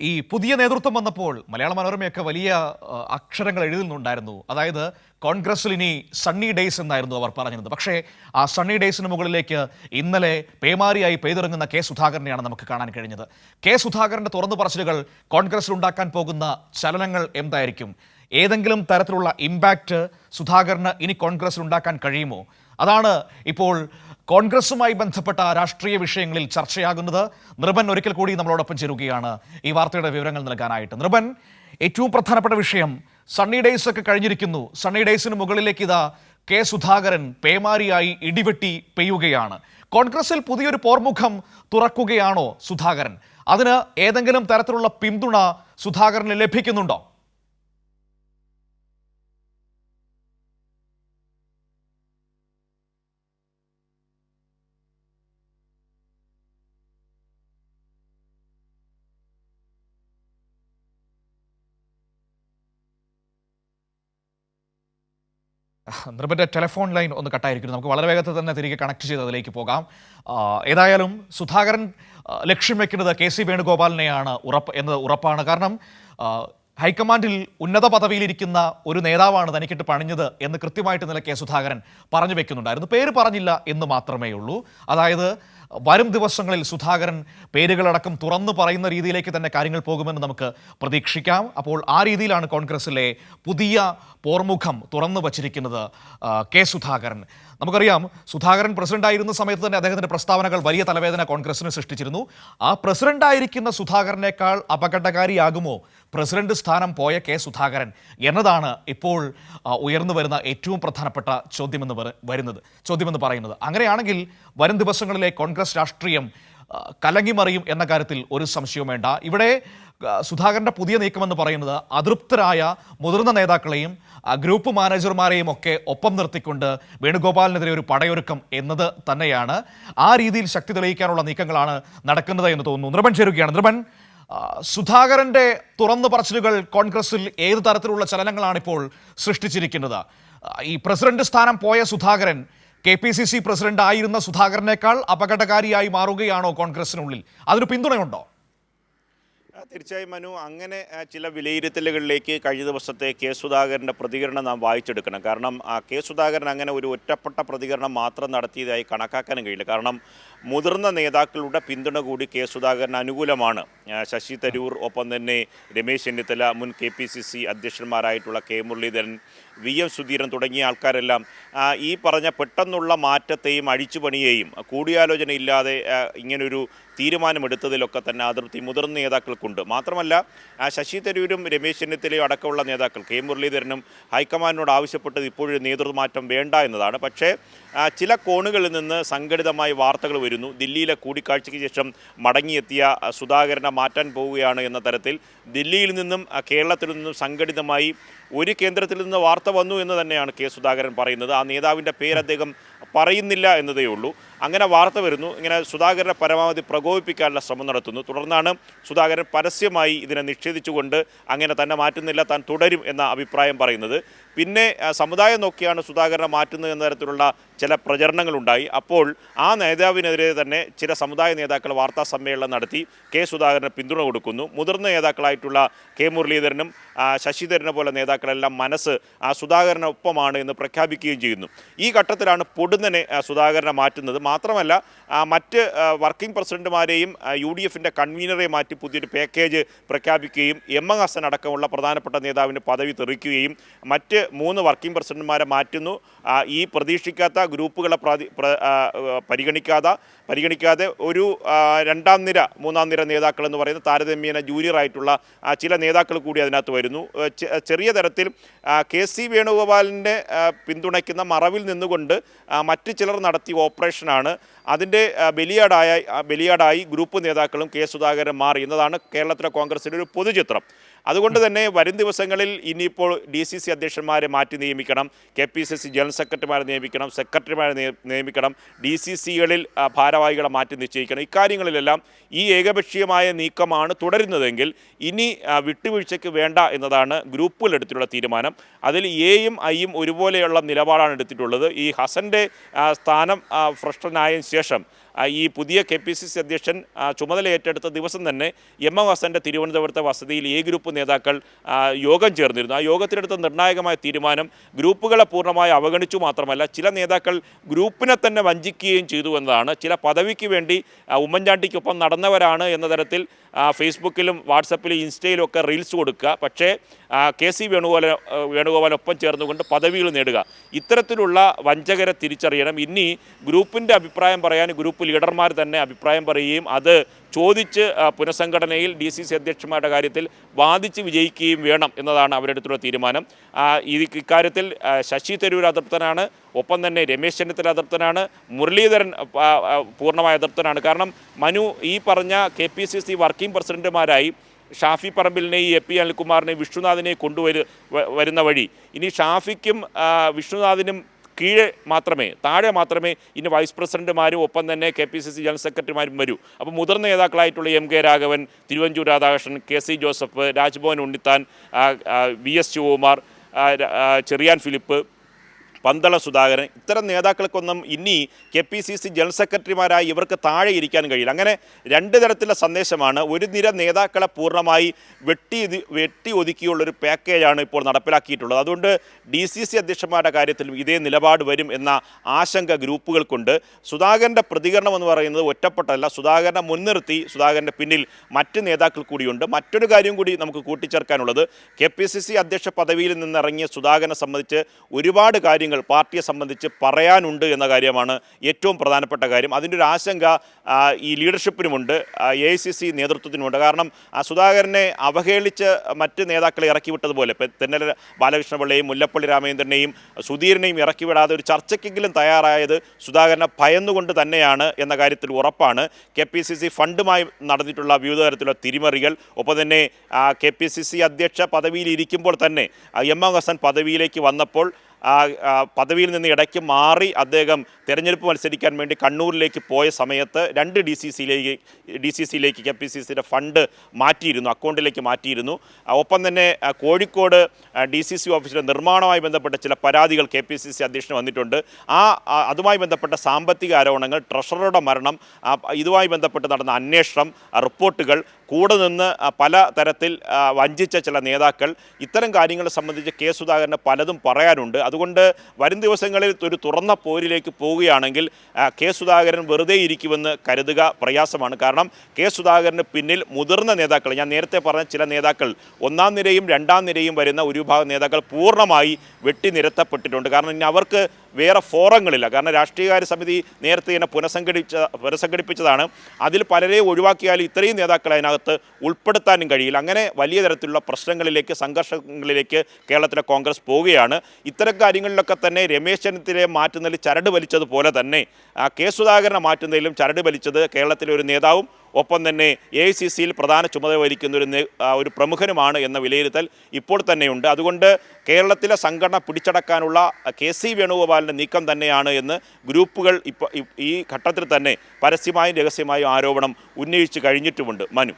ഈ പുതിയ നേതൃത്വം വന്നപ്പോൾ മലയാള മനോരമയൊക്കെ വലിയ അക്ഷരങ്ങൾ എഴുതുന്നുണ്ടായിരുന്നു. അതായത് കോൺഗ്രസിൽ ഇനി സണ്ണി ഡേയ്സ് എന്നായിരുന്നു അവർ പറഞ്ഞിരുന്നത്. പക്ഷേ ആ സണ്ണി ഡേയ്സിന് മുകളിലേക്ക് ഇന്നലെ പേമാരിയായി പെയ്തിറങ്ങുന്ന കെ സുധാകരനെയാണ് നമുക്ക് കാണാൻ കഴിഞ്ഞത്. കെ സുധാകരന്റെ തുറന്നു പറച്ചിലുകൾ കോൺഗ്രസിൽ ഉണ്ടാക്കാൻ പോകുന്ന ചലനങ്ങൾ എന്തായിരിക്കും? ഏതെങ്കിലും തരത്തിലുള്ള ഇമ്പാക്റ്റ് സുധാകരന് ഇനി കോൺഗ്രസിൽ ഉണ്ടാക്കാൻ കഴിയുമോ? അതാണ് ഇപ്പോൾ കോൺഗ്രസുമായി ബന്ധപ്പെട്ട രാഷ്ട്രീയ വിഷയങ്ങളിൽ ചർച്ചയാകുന്നത്. നൃപൻ ഒരിക്കൽ കൂടി നമ്മളോടൊപ്പം ചേരുകയാണ് ഈ വാർത്തയുടെ വിവരങ്ങൾ നൽകാനായിട്ട്. നൃപൻ, ഏറ്റവും പ്രധാനപ്പെട്ട വിഷയം സണ്ണി ഡേയ്സ് ഒക്കെ കഴിഞ്ഞിരിക്കുന്നു. സണ്ണി ഡേയ്സിന് മുകളിലേക്ക് ഇതാ കെ സുധാകരൻ പേമാരിയായി ഇടിവെട്ടി പെയ്യുകയാണ്. കോൺഗ്രസിൽ പുതിയൊരു പോർമുഖം തുറക്കുകയാണോ സുധാകരൻ? അതിന് ഏതെങ്കിലും തരത്തിലുള്ള പിന്തുണ സുധാകരന് ലഭിക്കുന്നുണ്ടോ? നൃപന്റെ ടെലിഫോൺ ലൈൻ ഒന്ന് കട്ടായിരിക്കുന്നു. നമുക്ക് വളരെ വേഗത്തിൽ തന്നെ തിരികെ കണക്ട് ചെയ്ത് അതിലേക്ക് പോകാം. ഏതായാലും സുധാകരൻ ലക്ഷ്യം വെക്കുന്നത് KC വേണുഗോപാലിനെയാണ് എന്നത് ഉറപ്പാണ്. കാരണം ഹൈക്കമാൻഡിൽ ഉന്നത പദവിയിലിരിക്കുന്ന ഒരു നേതാവാണ് തനിക്കിട്ട് പണിഞ്ഞത് എന്ന് കൃത്യമായിട്ട് ഇന്നലെ കെ സുധാകരൻ പറഞ്ഞു വെക്കുന്നുണ്ടായിരുന്നു. പേര് പറഞ്ഞില്ല എന്ന് മാത്രമേ ഉള്ളൂ. അതായത് വരും ദിവസങ്ങളിൽ സുധാകരൻ പേരുകളടക്കം തുറന്നു പറയുന്ന രീതിയിലേക്ക് തന്നെ കാര്യങ്ങൾ പോകുമെന്ന് നമുക്ക് പ്രതീക്ഷിക്കാം. അപ്പോൾ ആ രീതിയിലാണ് കോൺഗ്രസിലെ പുതിയ പോർമുഖം തുറന്നു വച്ചിരിക്കുന്നത് കെ സുധാകരൻ. നമുക്കറിയാം, സുധാകരൻ പ്രസിഡന്റായിരുന്ന സമയത്ത് തന്നെ അദ്ദേഹത്തിൻ്റെ പ്രസ്താവനകൾ വലിയ തലവേദന കോൺഗ്രസിന് സൃഷ്ടിച്ചിരുന്നു. ആ പ്രസിഡന്റായിരിക്കുന്ന സുധാകരനേക്കാൾ അപകടകാരിയാകുമോ പ്രസിഡന്റ് സ്ഥാനം പോയ കെ സുധാകരൻ എന്നതാണ് ഇപ്പോൾ ഉയർന്നു വരുന്ന ഏറ്റവും പ്രധാനപ്പെട്ട ചോദ്യമെന്ന് പറയുന്നത്. അങ്ങനെയാണെങ്കിൽ വരും ദിവസങ്ങളിലെ കോൺഗ്രസ് രാഷ്ട്രീയം കലങ്ങിമറിയും എന്ന കാര്യത്തിൽ ഒരു സംശയവും വേണ്ട. ഇവിടെ സുധാകരന്റെ പുതിയ നീക്കമെന്ന് പറയുന്നത് അതൃപ്തരായ മുതിർന്ന നേതാക്കളെയും ഗ്രൂപ്പ് മാനേജർമാരെയും ഒക്കെ ഒപ്പം നിർത്തിക്കൊണ്ട് വേണുഗോപാലിനെതിരെ ഒരു പടയൊരുക്കം എന്നത് തന്നെയാണ്. ആ രീതിയിൽ ശക്തി തെളിയിക്കാനുള്ള നീക്കങ്ങളാണ് നടക്കുന്നത് എന്ന് തോന്നുന്നു. നൃപൻ ചേരുകയാണ്. നൃപൻ, സുധാകരന്റെ തുറന്നു പറച്ചിലുകൾ കോൺഗ്രസിൽ ഏത് തരത്തിലുള്ള ചലനങ്ങളാണ് ഇപ്പോൾ സൃഷ്ടിച്ചിരിക്കുന്നത്? ഈ പ്രസിഡന്റ് സ്ഥാനം പോയ സുധാകരൻ KPCC പ്രസിഡന്റ് ആയിരുന്ന സുധാകരനേക്കാൾ അപകടകാരിയായി മാറുകയാണോ കോൺഗ്രസിനുള്ളിൽ? അതിന് പിന്തുണയുണ്ടോ? തീർച്ചയായും മനു, അങ്ങനെ ചില വിലയിരുത്തലുകളിലേക്ക് കഴിഞ്ഞ ദിവസത്തെ കെ സുധാകരൻ്റെ പ്രതികരണം നാം വായിച്ചെടുക്കണം. കാരണം കെ സുധാകരൻ അങ്ങനെ ഒരു ഒറ്റപ്പെട്ട പ്രതികരണം മാത്രം നടത്തിയതായി കണക്കാക്കാനും കഴിയില്ല. കാരണം മുതിർന്ന നേതാക്കളുടെ പിന്തുണ കൂടി കെ സുധാകരന് അനുകൂലമാണ്. ശശി തരൂർ, ഒപ്പം തന്നെ രമേശ് ചെന്നിത്തല, മുൻ KPCC അധ്യക്ഷന്മാരായിട്ടുള്ള കെ മുരളീധരൻ, VM സുധീരൻ തുടങ്ങിയ ആൾക്കാരെല്ലാം ഈ പറഞ്ഞ പെട്ടെന്നുള്ള മാറ്റത്തെയും അഴിച്ചുപണിയെയും കൂടിയാലോചനയില്ലാതെ ഇങ്ങനൊരു തീരുമാനമെടുത്തതിലൊക്കെ തന്നെ അതൃപ്തി മുതിർന്ന നേതാക്കൾക്കുണ്ട്. മാത്രമല്ല, ശശി തരൂരും രമേശ് ചെന്നിത്തലയും അടക്കമുള്ള നേതാക്കൾ, കെ മുരളീധരനും ഹൈക്കമാൻഡിനോട് ആവശ്യപ്പെട്ടത് ഇപ്പോഴൊരു നേതൃമാറ്റം വേണ്ട എന്നതാണ്. പക്ഷേ ചില കോണുകളിൽ നിന്ന് സംഘടിതമായി വാർത്തകൾ വരുന്നു. ദില്ലിയിലെ കൂടിക്കാഴ്ചയ്ക്ക് ശേഷം മടങ്ങിയെത്തിയ സുധാകരനെ മാറ്റാൻ പോവുകയാണ് എന്ന തരത്തിൽ ദില്ലിയിൽ നിന്നും കേരളത്തിൽ നിന്നും സംഘടിതമായി ഒരു കേന്ദ്രത്തിൽ നിന്ന് വാർത്ത വന്നു എന്ന് തന്നെയാണ് കെ സുധാകരൻ പറയുന്നത്. ആ നേതാവിൻ്റെ പേര് അദ്ദേഹം പറയുന്നില്ല എന്നതേ ഉള്ളൂ. അങ്ങനെ വാർത്ത വരുന്നു. ഇങ്ങനെ സുധാകരനെ പരമാവധി പ്രകോപിപ്പിക്കാനുള്ള ശ്രമം നടത്തുന്നു. തുടർന്നാണ് സുധാകരൻ പരസ്യമായി ഇതിനെ നിഷേധിച്ചുകൊണ്ട് അങ്ങനെ തന്നെ മാറ്റുന്നില്ല, താൻ തുടരും എന്ന അഭിപ്രായം പറയുന്നത്. പിന്നെ സമുദായം നോക്കിയാണ് സുധാകരനെ മാറ്റുന്നത് എന്ന തരത്തിലുള്ള ചില പ്രചരണങ്ങളുണ്ടായി. അപ്പോൾ ആ നേതാവിനെതിരെ തന്നെ ചില സമുദായ നേതാക്കൾ വാർത്താ സമ്മേളനം നടത്തി കെ സുധാകരന് പിന്തുണ കൊടുക്കുന്നു. മുതിർന്ന നേതാക്കളായിട്ടുള്ള കെ മുരളീധരനും ശശിധരനെ പോലെ നേതാക്കളെല്ലാം മനസ്സ് സുധാകരനൊപ്പമാണ് എന്ന് പ്രഖ്യാപിക്കുകയും ചെയ്യുന്നു. ഈ ഘട്ടത്തിലാണ് പൊടുന്നനെ സുധാകരനെ മാറ്റുന്നത്. മാത്രമല്ല, മറ്റ് വർക്കിംഗ് പ്രസിഡന്റുമാരെയും UDFൻ്റെ കൺവീനറെ മാറ്റി പുതിയൊരു പാക്കേജ് പ്രഖ്യാപിക്കുകയും MN ഹസൻ അടക്കമുള്ള പ്രധാനപ്പെട്ട നേതാവിന് പദവി തെറിക്കുകയും മറ്റ് 3 വർക്കിംഗ് പ്രസിഡന്റുമാരെ മാറ്റുന്നു. ഈ പ്രതീക്ഷിക്കാത്ത ഗ്രൂപ്പുകളെ പരിഗണിക്കാതെ ഒരു 2ാം നിര 3ാം നിര നേതാക്കൾ എന്ന് പറയുന്ന താരതമ്യേന ജൂനിയറായിട്ടുള്ള ചില നേതാക്കൾ കൂടി അതിനകത്ത് വരുന്നു. ചെറിയ തരത്തിൽ KC വേണുഗോപാലിനെ പിന്തുണയ്ക്കുന്ന മറവിൽ നിന്നുകൊണ്ട് മറ്റ് ചിലർ നടത്തിയ ഓപ്പറേഷനാണ്. അതിൻ്റെ ബലിയാടായി ഗ്രൂപ്പ് നേതാക്കളും കെ സുധാകരൻ മാറി എന്നതാണ് കേരളത്തിലെ കോൺഗ്രസിൻ്റെ ഒരു പൊതുചിത്രം. അതുകൊണ്ട് തന്നെ വരും ദിവസങ്ങളിൽ ഇനിയിപ്പോൾ DCC അധ്യക്ഷന്മാരെ മാറ്റി നിയമിക്കണം, KPCC ജനറൽ സെക്രട്ടറിമാരെ നിയമിക്കണം, സെക്രട്ടറിമാരെ നിയമിക്കണം, DCCകളിൽ ഭാരവാഹികളെ മാറ്റി നിശ്ചയിക്കണം. ഇക്കാര്യങ്ങളിലെല്ലാം ഈ ഏകപക്ഷീയമായ നീക്കമാണ് തുടരുന്നതെങ്കിൽ ഇനി വിട്ടുവീഴ്ചയ്ക്ക് വേണ്ട എന്നതാണ് ഗ്രൂപ്പുകളെടുത്തിട്ടുള്ള തീരുമാനം. അതിൽ Aയും Iയും ഒരുപോലെയുള്ള നിലപാടാണ് എടുത്തിട്ടുള്ളത്. ഈ ഹസൻ്റെ സ്ഥാനം ഭ്രഷ്ടനായതിനു ശേഷം ഈ പുതിയ KPCC അധ്യക്ഷൻ ചുമതല ഏറ്റെടുത്ത ദിവസം തന്നെ എം എം ഹസൻ്റെ തിരുവനന്തപുരത്തെ വസതിയിൽ എ ഗ്രൂപ്പ് നേതാക്കൾ യോഗം ചേർന്നിരുന്നു. ആ യോഗത്തിലെടുത്ത നിർണായകമായ തീരുമാനം ഗ്രൂപ്പുകളെ പൂർണ്ണമായി അവഗണിച്ചു മാത്രമല്ല, ചില നേതാക്കൾ ഗ്രൂപ്പിനെ തന്നെ വഞ്ചിക്കുകയും ചെയ്തു എന്നതാണ്. ചില പദവിക്ക് വേണ്ടി ഉമ്മൻചാണ്ടിക്കൊപ്പം നടന്നവരാണ് എന്ന തരത്തിൽ ഫേസ്ബുക്കിലും വാട്സപ്പിലും ഇൻസ്റ്റയിലും ഒക്കെ റീൽസ് കൊടുക്കുക, പക്ഷേ KC വേണുഗോപാലൊപ്പം ചേർന്നുകൊണ്ട് പദവികൾ നേടുക. ഇത്തരത്തിലുള്ള വഞ്ചകരെ തിരിച്ചറിയണം. ഇനി ഗ്രൂപ്പിൻ്റെ അഭിപ്രായം പറയാൻ ഗ്രൂപ്പ് ലീഡർമാർ തന്നെ അഭിപ്രായം പറയുകയും അത് ചോദിച്ച് പുനഃസംഘടനയിൽ DCC അധ്യക്ഷന്മാരുടെ കാര്യത്തിൽ വാദിച്ച് വിജയിക്കുകയും വേണം എന്നതാണ് അവരുടെ അടുത്തുള്ള തീരുമാനം. ഇക്കാര്യത്തിൽ ശശി തരൂർ അതൃപ്തനാണ്, ഒപ്പം തന്നെ രമേശ് ചെന്നിത്തല അതൃപ്തനാണ്, മുരളീധരൻ പൂർണ്ണമായ അതൃപ്തനാണ്. കാരണം മനു ഈ പറഞ്ഞ KPCC വർക്കിംഗ് പ്രസിഡന്റുമാരായി ഷാഫി പറമ്പിലിനെയും AP അനിൽകുമാറിനെയും വിഷ്ണുനാഥിനെയും വരുന്ന വഴി ഇനി ഷാഫിക്കും വിഷ്ണുനാഥിനും താഴെ മാത്രമേ ഇനി വൈസ് പ്രസിഡന്റുമാരും ഒപ്പം തന്നെ KPCC ജനറൽ സെക്രട്ടറിമാരും വരൂ. അപ്പോൾ മുതിർന്ന നേതാക്കളായിട്ടുള്ള MK Raghavan, Thiruvanchoor Radhakrishnan, KC Joseph, Rajbhavan Unnithan, VS Sivakumar, Cherian Philip, Pandalam Sudhakaran, ഇത്തരം നേതാക്കൾക്കൊന്നും ഇനി KPCC ജനറൽ സെക്രട്ടറിമാരായി ഇവർക്ക് താഴെ ഇരിക്കാൻ കഴിയില്ല. അങ്ങനെ രണ്ട് തരത്തിലുള്ള സന്ദേശമാണ്. ഒരു നിര നേതാക്കളെ പൂർണ്ണമായി വെട്ടി ഒതുക്കിയുള്ളൊരു പാക്കേജാണ് ഇപ്പോൾ നടപ്പിലാക്കിയിട്ടുള്ളത്. അതുകൊണ്ട് DCC അധ്യക്ഷന്മാരുടെ കാര്യത്തിലും ഇതേ നിലപാട് വരും എന്ന ആശങ്ക ഗ്രൂപ്പുകൾക്കുണ്ട്. സുധാകരൻ്റെ പ്രതികരണം എന്ന് പറയുന്നത് ഒറ്റപ്പെട്ടല്ല. സുധാകരനെ മുൻനിർത്തി സുധാകരൻ്റെ പിന്നിൽ മറ്റ് നേതാക്കൾ കൂടിയുണ്ട്. മറ്റൊരു കാര്യം കൂടി നമുക്ക് കൂട്ടിച്ചേർക്കാനുള്ളത്, KPCC അധ്യക്ഷ പദവിയിൽ നിന്നിറങ്ങിയ സുധാകരനെ സംബന്ധിച്ച് ഒരുപാട് കാര്യങ്ങൾ പാർട്ടിയെ സംബന്ധിച്ച് പറയാനുണ്ട് എന്ന കാര്യമാണ് ഏറ്റവും പ്രധാനപ്പെട്ട കാര്യം. അതിൻ്റെ ഒരു ആശങ്ക ഈ ലീഡർഷിപ്പിനുമുണ്ട്, AICC നേതൃത്വത്തിനുമുണ്ട്. കാരണം സുധാകരനെ അവഹേളിച്ച് മറ്റ് നേതാക്കളെ ഇറക്കി വിട്ടതുപോലെ തെന്നല ബാലകൃഷ്ണപിള്ളയെയും മുല്ലപ്പള്ളി രാമചന്ദ്രനെയും സുധീരനെയും ഇറക്കിവിടാതെ ഒരു ചർച്ചയ്ക്കെങ്കിലും തയ്യാറായത് സുധാകരനെ ഭയന്നുകൊണ്ട് തന്നെയാണ് എന്ന കാര്യത്തിൽ ഉറപ്പാണ്. KPCC ഫണ്ടുമായി നടന്നിട്ടുള്ള വിവിധ തരത്തിലുള്ള തിരിമറികൾ, ഒപ്പം തന്നെ KPCC അധ്യക്ഷ പദവിയിൽ ഇരിക്കുമ്പോൾ തന്നെ എം എം ഹസൻ പദവിയിലേക്ക് വന്നപ്പോൾ പദവിയിൽ നിന്ന് ഇടയ്ക്ക് മാറി അദ്ദേഹം തെരഞ്ഞെടുപ്പ് മത്സരിക്കാൻ വേണ്ടി കണ്ണൂരിലേക്ക് പോയ സമയത്ത് രണ്ട് DCCയിലേക്ക് KPCCയുടെ ഫണ്ട് മാറ്റിയിരുന്നു, അക്കൗണ്ടിലേക്ക് മാറ്റിയിരുന്നു. ഒപ്പം തന്നെ കോഴിക്കോട് DCC ഓഫീസിലെ നിർമ്മാണവുമായി ബന്ധപ്പെട്ട ചില പരാതികൾ KPCC അധ്യക്ഷന് വന്നിട്ടുണ്ട്. അതുമായി ബന്ധപ്പെട്ട സാമ്പത്തിക ആരോപണങ്ങൾ, ട്രഷററുടെ മരണം, ഇതുമായി ബന്ധപ്പെട്ട് നടന്ന അന്വേഷണം, റിപ്പോർട്ടുകൾ, കൂടെ നിന്ന് പല തരത്തിൽ വഞ്ചിച്ച ചില നേതാക്കൾ, ഇത്തരം കാര്യങ്ങളെ സംബന്ധിച്ച് K സുധാകരന് പലതും പറയാനുണ്ട്. അതുകൊണ്ട് വരും ദിവസങ്ങളിൽ ഒരു തുറന്ന പോരിലേക്ക് പോവുകയാണെങ്കിൽ K സുധാകരൻ വെറുതെ ഇരിക്കുമെന്ന് കരുതുക പ്രയാസമാണ്. കാരണം K സുധാകരന് പിന്നിൽ മുതിർന്ന നേതാക്കൾ, ഞാൻ നേരത്തെ പറഞ്ഞ ചില നേതാക്കൾ, ഒന്നാം നിരയും രണ്ടാം നിരയും വരുന്ന ഒരു വിഭാഗം നേതാക്കൾ പൂർണ്ണമായി വെട്ടിനിരത്തപ്പെട്ടിട്ടുണ്ട്. കാരണം ഇനി അവർക്ക് വേറെ ഫോറങ്ങളില്ല. കാരണം രാഷ്ട്രീയകാര്യ സമിതി നേരത്തെ തന്നെ പുനഃസംഘടിപ്പിച്ചതാണ്. അതിൽ പലരെ ഒഴിവാക്കിയാൽ ഇത്രയും നേതാക്കളെ അതിനകത്ത് ഉൾപ്പെടുത്താനും കഴിയില്ല. അങ്ങനെ വലിയ തരത്തിലുള്ള പ്രശ്നങ്ങളിലേക്ക്, സംഘർഷങ്ങളിലേക്ക് കേരളത്തിലെ കോൺഗ്രസ് പോവുകയാണ്. ഇത്തരം കാര്യങ്ങളിലൊക്കെ തന്നെ രമേശ് ചെന്നിത്തലയെ മാറ്റുന്നതിൽ ചരട് വലിച്ചതുപോലെ തന്നെ K സുധാകരനെ മാറ്റുന്നതിലും ചരട് വലിച്ചത് കേരളത്തിലെ ഒരു നേതാവും ഒപ്പം തന്നെ AICCയിൽ പ്രധാന ചുമതല വഹിക്കുന്ന ഒരു പ്രമുഖനുമാണ് എന്ന വിലയിരുത്തൽ ഇപ്പോൾ തന്നെയുണ്ട്. അതുകൊണ്ട് കേരളത്തിലെ സംഘടന പിടിച്ചടക്കാനുള്ള KC വേണുഗോപാലിൻ്റെ നീക്കം തന്നെയാണ് എന്ന് ഗ്രൂപ്പുകൾ ഈ ഘട്ടത്തിൽ തന്നെ പരസ്യമായും രഹസ്യമായും ആരോപണം ഉന്നയിച്ചു കഴിഞ്ഞിട്ടുമുണ്ട്. മനു,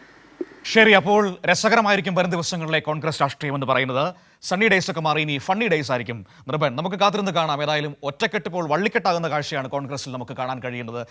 ശരി, അപ്പോൾ രസകരമായിരിക്കും വരും ദിവസങ്ങളിലെ കോൺഗ്രസ് രാഷ്ട്രീയം എന്ന് പറയുന്നത്. സണ്ണി ഡേയ്സ് ഒക്കെ മാറി ഇനി ഫണ്ണി ഡേയ്സ് ആയിരിക്കും. നിർഭൻ, നമുക്ക് കാത്തിരുന്ന് കാണാം. ഏതായാലും ഒറ്റക്കെട്ടിപ്പോൾ വള്ളിക്കെട്ടാകുന്ന കാഴ്ചയാണ് കോൺഗ്രസിൽ നമുക്ക് കാണാൻ കഴിയുന്നത്.